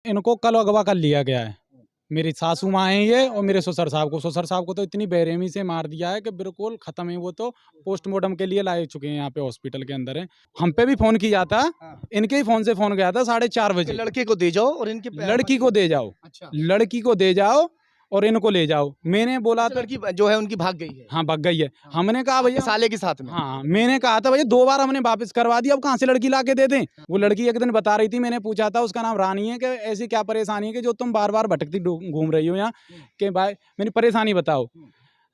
इनको कल अगवा कर लिया गया है। मेरी सासू माँ हैं ये और मेरे ससुर साहब को तो इतनी बेरहमी से मार दिया है कि बिल्कुल खत्म है। वो तो पोस्टमार्टम के लिए लाए चुके हैं, यहाँ पे हॉस्पिटल के अंदर है। हम पे भी फोन किया था, इनके ही फोन से फोन गया था 4:30 बजे। लड़के को दे जाओ और इनके लड़की को दे जाओ, अच्छा लड़की को दे जाओ और इनको ले जाओ। मैंने बोला अच्छा, तो लड़की जो है उनकी भाग गई है। हाँ भाग गई है। हमने कहा आपके भैया साले के साथ में। हाँ, मैंने कहा था भैया 2 बार हमने वापस करवा दिया, अब कहाँ से लड़की लाके दे दें। वो लड़की एक दिन बता रही थी, मैंने पूछा था, उसका नाम रानी है, कि ऐसी क्या परेशानी है कि जो तुम बार बार भटकती घूम रही हो यहाँ, कि भाई मेरी परेशानी बताओ।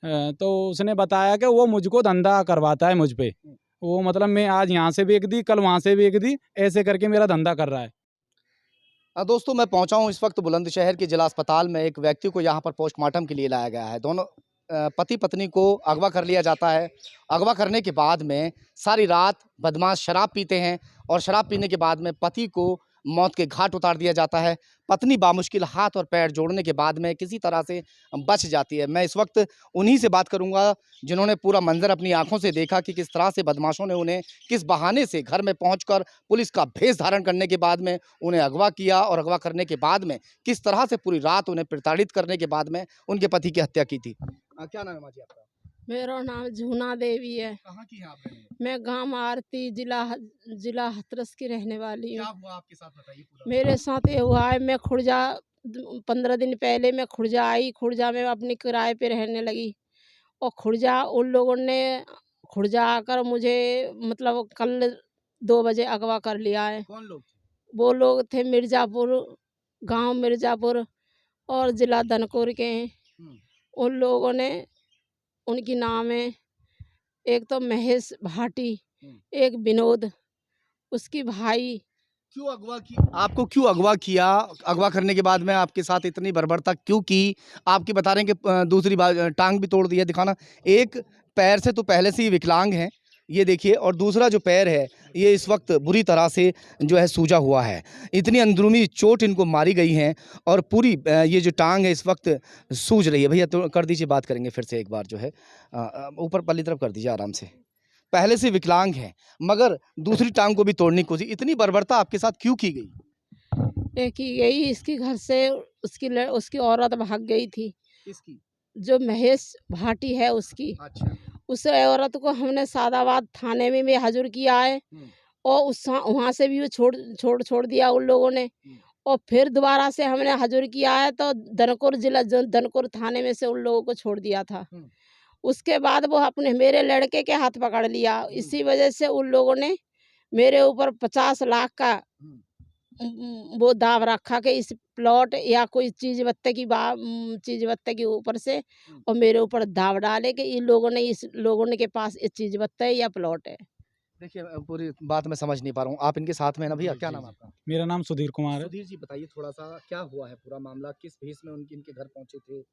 तो उसने बताया कि वो मुझको धंधा करवाता है मुझ पे। वो मतलब मैं आज यहाँ से बेच दी, कल वहाँ से बेच दी, ऐसे करके मेरा धंधा कर रहा है। दोस्तों मैं पहुंचा हूं इस वक्त बुलंदशहर के जिला अस्पताल में। एक व्यक्ति को यहां पर पोस्टमार्टम के लिए लाया गया है। दोनों पति पत्नी को अगवा कर लिया जाता है। अगवा करने के बाद में सारी रात बदमाश शराब पीते हैं और शराब पीने के बाद में पति को मौत के घाट उतार दिया जाता है। पत्नी बामुश्किल हाथ और पैर जोड़ने के बाद में किसी तरह से बच जाती है। मैं इस वक्त उन्हीं से बात करूंगा जिन्होंने पूरा मंजर अपनी आंखों से देखा कि किस तरह से बदमाशों ने उन्हें किस बहाने से घर में पहुंचकर पुलिस का भेष धारण करने के बाद में उन्हें अगवा किया और अगवा करने के बाद में किस तरह से पूरी रात उन्हें प्रताड़ित करने के बाद में उनके पति की हत्या की थी। क्या नाम है माँ जी आपका? मेरा नाम झूना देवी है। कहाँ की है आप रहने वाली? मैं गांव आरती जिला हथरस की रहने वाली क्या हूँ। हुआ आपके साथ बताइए पूरा। मेरे साथ ये हुआ है, मैं खुर्जा 15 दिन पहले मैं खुर्जा आई। खुर्जा में अपनी किराए पे रहने लगी और खुर्जा उन लोगों ने खुर्जा आकर मुझे मतलब कल 2 बजे अगवा कर लिया है। कौन लोग थे? वो लोग थे मिर्ज़ापुर, गांव मिर्ज़ापुर और जिला धनकुर के हैं। उन लोगों ने, उनकी नाम है, एक तो महेश भाटी, एक विनोद, उसकी भाई। क्यों अगवा की? आपको क्यों अगवा किया? अगवा करने के बाद में आपके साथ इतनी बर्बरता क्यों की? आपकी बता रहे हैं कि दूसरी बात टांग भी तोड़ दी है। दिखाना। एक पैर से तो पहले से ही विकलांग हैं, ये देखिए, और दूसरा जो पैर है ये इस वक्त बुरी तरह से जो है सूजा हुआ है। इतनी अंदरूनी चोट इनको मारी गई है और पूरी ये जो टांग है इस वक्त सूज रही है। भैया तो कर दीजिए, बात करेंगे फिर से एक बार जो है ऊपर पल्ली तरफ कर दीजिए आराम से। पहले से विकलांग है मगर दूसरी टांग को भी तोड़ने की कोशिश। इतनी बर्बरता आपके साथ क्यों की गई? ये की गई, इसके घर से उसकी औरत भाग गई थी। किसकी? जो महेश भाटी है उसकी। अच्छा। उस औरत को हमने सादाबाद थाने में भी हाजिर किया है और वहाँ से भी वो छोड़ दिया उन लोगों ने। और फिर दोबारा से हमने हाजिर किया है तो धनकुर थाने में से उन लोगों को छोड़ दिया था। उसके बाद वो अपने मेरे लड़के के हाथ पकड़ लिया। इसी वजह से उन लोगों ने मेरे ऊपर 50 लाख का वो दाव रखा कि इस प्लॉट या कोई चीज बत्ते के ऊपर से, और मेरे ऊपर दाव डाले कि इन लोगों ने के पास ये चीज बत्ते या प्लॉट है। देखिए पूरी बात मैं समझ नहीं पा रहा हूँ। आप इनके साथ में ना भैया, क्या नाम है आपका? मेरा नाम सुधीर कुमार है। सुधीर जी बताइए थोड़ा सा क्या हुआ है पूरा मामला, किस भेष में इनके घर पहुंचे थे?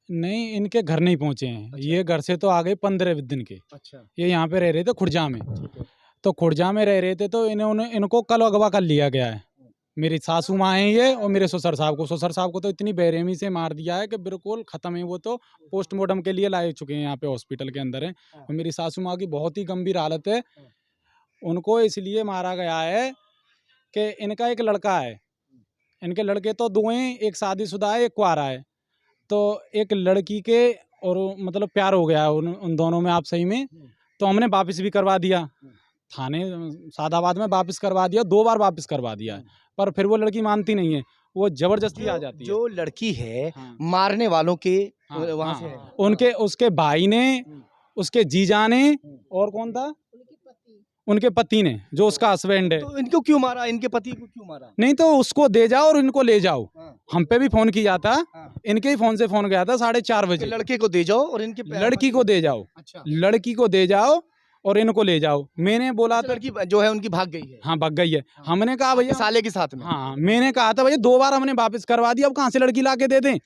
नहीं, इनके घर नहीं पहुँचे हैं। अच्छा। ये घर से तो आ गए 15 दिन के। अच्छा। ये यहाँ पे रह रहे थे खुर्जा में। ठीक है। तो खुर्जा में रह रहे थे तो इनको कल अगवा कर लिया गया है। मेरी सासू माँ हैं ये और मेरे ससुर साहब को तो इतनी बेरहमी से मार दिया है कि बिल्कुल खत्म है। वो तो पोस्टमार्टम के लिए लाए चुके हैं, यहाँ पे हॉस्पिटल के अंदर है। और मेरी सासू माँ की बहुत ही गंभीर हालत है। उनको इसलिए मारा गया है कि इनका एक लड़का है। इनके लड़के तो 2 हैं, एक शादीशुदा है, एक कुंवारा है। तो एक लड़की के और मतलब प्यार हो गया उन दोनों में आपसी में। तो हमने वापस भी करवा दिया थाने सादाबाद में, वापस करवा दिया, 2 बार वापस करवा दिया है। पर फिर वो लड़की मानती नहीं है, वो जबरदस्ती आ जाती है। जो लड़की है हाँ। मारने वालों के हाँ, वहां हाँ, से है। उनके उसके भाई ने, उसके जीजा ने, और कौन था, उनके पति ने, जो उसका हस्बैंड है। तो इनको क्यों मारा? इनके पति को क्यों मारा? नहीं तो उसको दे जाओ और इनको ले जाओ। हम पे भी फोन किया था, इनके ही फोन से फोन गया था 4:30 बजे। लड़के को दे जाओ और इनके लड़की को दे जाओ। अच्छा। लड़की को दे जाओ और इनको ले जाओ। मैंने बोला अच्छा, लड़की जो है उनकी भाग गई है। हाँ भाग गई है। हमने कहा भैया साले के साथ में। हाँ, मैंने कहा था भैया 2 बार हमने वापस करवा दिया, अब कहाँ से लड़की लाके दे दें।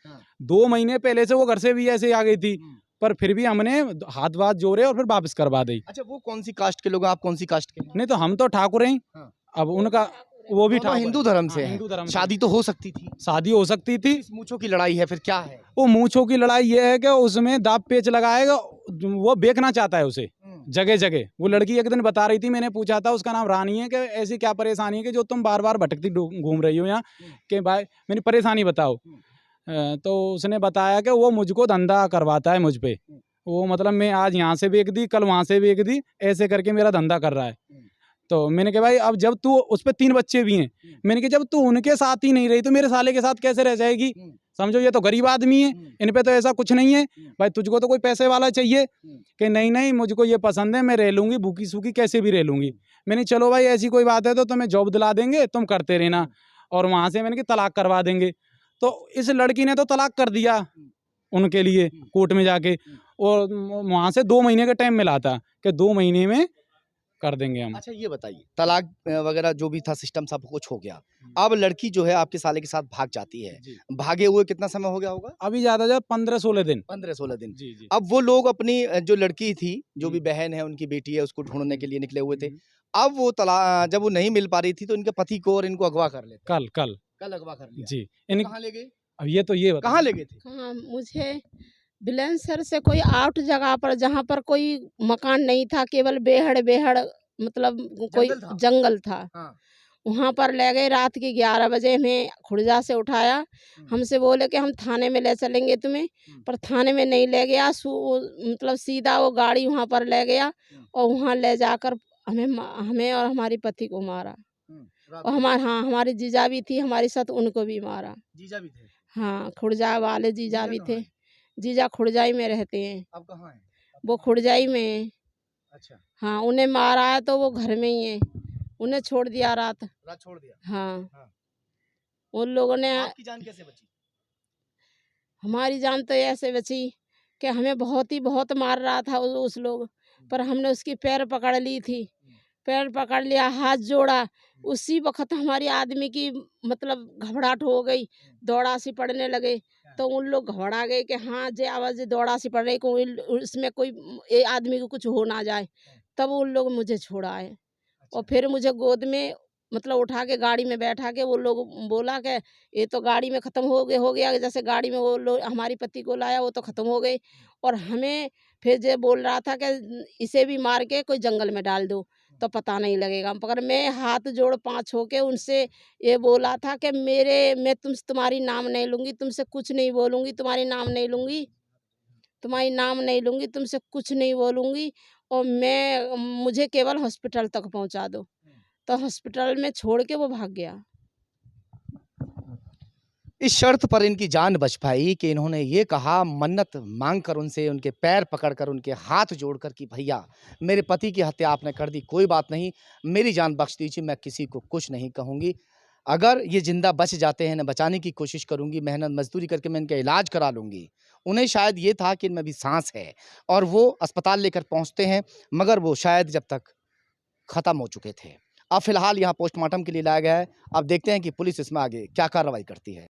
2 महीने पहले से वो घर से भी ऐसे आ गई थी, पर फिर भी हमने हाथ वाथ जोड़े और फिर वापस करवा दी। अच्छा, वो कौन सी कास्ट के लोग हैं? आप कौन सी कास्ट के हैं? नहीं तो हम तो ठाकुर हैं। अब उनका वो भी ठाकुर हिंदू धर्म से हाँ, है। हिंदू धर्म से। शादी तो हो सकती थी। शादी हो सकती थी। इस मूंछों की लड़ाई है फिर क्या है? वो मूंछों की लड़ाई ये है कि उसमें दाव पेच लगाएगा, वो बेचना चाहता है उसे। जगह जगह। वो लड़की एक दिन बता रही थी, मैंने पूछा था, उसका नाम रानी है, कि ऐसी क्या परेशानी है कि जो तुम बार बार भटकती घूम रही हो यहाँ, कि भाई मेरी परेशानी बताओ। तो उसने बताया कि वो मुझको धंधा करवाता है मुझ पे। वो मतलब मैं आज यहाँ से बेच दी, कल वहाँ से बेच दी, ऐसे करके मेरा धंधा कर रहा है। तो मैंने कहा भाई अब जब तू, उस पे 3 बच्चे भी हैं, मैंने कहा जब तू उनके साथ ही नहीं रही तो मेरे साले के साथ कैसे रह जाएगी? समझो, ये तो गरीब आदमी है, इन पे तो ऐसा कुछ नहीं है। भाई तुझको तो कोई पैसे वाला चाहिए कि नहीं नहीं मुझको ये पसंद है, मैं रह लूंगी, भूखी सूखी कैसे भी रह लूंगी। मैंने चलो भाई ऐसी कोई बात है तो तुम्हें जॉब दिला देंगे, तुम करते रहना, और वहां से मैंने कि तलाक करवा देंगे। तो इस लड़की ने तो तलाक कर दिया उनके लिए कोर्ट में जाके, और वहां से 2 महीने का टाइम मिला था कि 2 महीने में कर देंगे हम। अच्छा ये बताइए, तलाक वगैरह जो भी था सिस्टम सब कुछ हो गया, अब लड़की जो है आपके साले के साथ भाग जाती है, जी। भागे हुए कितना समय हो गया होगा? अभी ज्यादा ज्यादा 15-16 दिन। 15-16 दिन। जी जी। अब वो लोग अपनी जो लड़की थी, जो भी हम्म। बहन है, उनकी बेटी है, उसको ढूंढने के लिए निकले हुए थे। हम्म। अब वो जब वो नहीं मिल पा रही थी तो इनके पति को और इनको अगवा कर लेते हैं। कल कल कल अगवा कर लिया। जी। फिर इन कहाँ ले गए? अब ये तो ये बता कहाँ ले गए थे? हाँ, मुझे बुलंदशहर से कोई आउट जगह पर, जहाँ पर कोई मकान नहीं था, केवल बेहड़ बेहड़, मतलब कोई जंगल था? जंगल था। हाँ। वहाँ पर ले गए, रात के 11 बजे हमें खुर्जा से उठाया। हमसे बोले कि हम थाने में ले चलेंगे तुम्हें, पर थाने में नहीं ले गया। मतलब सीधा वो गाड़ी वहाँ पर ले गया, और वहाँ ले जाकर हमें और हमारी पति को मारा। रात और को? हाँ, हमारी जीजा भी थी हमारे साथ, उनको भी मारा। जीजा भी थे? हाँ, खुर्जा वाले जीजा जीजा भी कहाँ थे। हैं? जीजा खुर्जाई में रहते हैं। अब कहाँ हैं? वो खुर्जाई में हैं। अच्छा, हाँ, उन्हें मारा है तो वो घर में ही हैं। उन्हें छोड़ दिया रात। रात छोड़ दिया। हाँ, हाँ। उन लोगों ने। आपकी जान कैसे बची? हमारी जान तो ऐसे बची कि हमें बहुत मार रहा था उस लोग, पर हमने उसकी पैर पकड़ ली थी। पैर पकड़ लिया, हाथ जोड़ा, उसी वक़्त हमारी आदमी की मतलब घबराहट हो गई, दौड़ा-सी पड़ने लगे। तो उन लोग घबरा गए कि हाँ, जे आवाज़ दौड़ा-सी पड़ रही, कोई उसमें कोई ये आदमी को कुछ हो ना जाए। तब उन लोग मुझे छुड़ाए, और फिर मुझे गोद में मतलब उठा के गाड़ी में बैठा के वो लोग बोला कि ये तो गाड़ी में ख़त्म हो गया। जैसे गाड़ी में वो लोग हमारी पति को लाया, वो तो ख़त्म हो गई, और हमें फिर ये बोल रहा था कि इसे भी मार के कोई जंगल में डाल दो तो पता नहीं लगेगा। मगर मैं हाथ जोड़ पाँच हो के उनसे ये बोला था कि मैं तुम्हारी नाम नहीं लूँगी, तुमसे कुछ नहीं बोलूँगी, तुम्हारी नाम नहीं लूँगी, तुम्हारी नाम नहीं लूँगी, तुमसे कुछ नहीं बोलूँगी, और मुझे केवल हॉस्पिटल तक पहुँचा दो। तो हॉस्पिटल में छोड़ के वो भाग गया। इस शर्त पर इनकी जान बच पाई कि इन्होंने ये कहा, मन्नत मांगकर उनसे, उनके पैर पकड़कर, उनके हाथ जोड़कर कि भैया मेरे पति की हत्या आपने कर दी, कोई बात नहीं, मेरी जान बख्श दीजिए, मैं किसी को कुछ नहीं कहूँगी। अगर ये ज़िंदा बच जाते हैं, इन्हें बचाने की कोशिश करूँगी, मेहनत मज़दूरी करके मैं इनका इलाज करा लूँगी। उन्हें शायद ये था कि इनमें भी साँस है, और वो अस्पताल लेकर पहुँचते हैं, मगर वो शायद जब तक ख़त्म हो चुके थे। अब फ़िलहाल यहाँ पोस्टमार्टम के लिए लाया गया है। अब देखते हैं कि पुलिस इसमें आगे क्या कार्रवाई करती है।